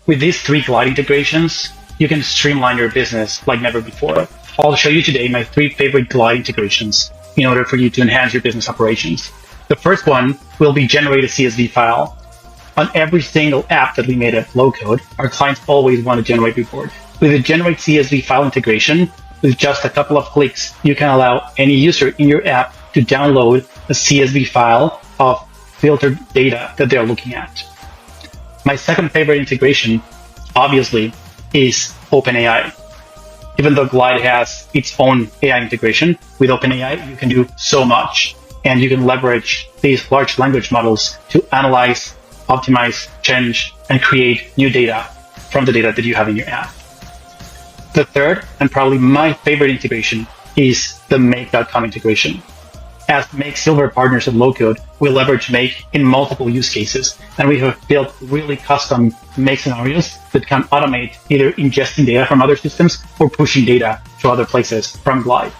With these three Glide integrations, you can streamline your business like never before. I'll show you today my 3 favorite Glide integrations in order for you to enhance your business operations. The first one will be generate a CSV file. On every single app that we made at low code, our clients always want to generate report. With the generate CSV file integration, with just a couple of clicks, you can allow any user in your app to download a CSV file of filtered data that they're looking at. My second favorite integration, obviously, is OpenAI. Even though Glide has its own AI integration, with OpenAI, you can do so much. And you can leverage these large language models to analyze, optimize, change, and create new data from the data that you have in your app. The third, and probably my favorite integration, is the Make.com integration. As Make Silver partners of low-code, we leverage Make in multiple use cases, and we have built really custom Make scenarios that can automate either ingesting data from other systems or pushing data to other places from Glide.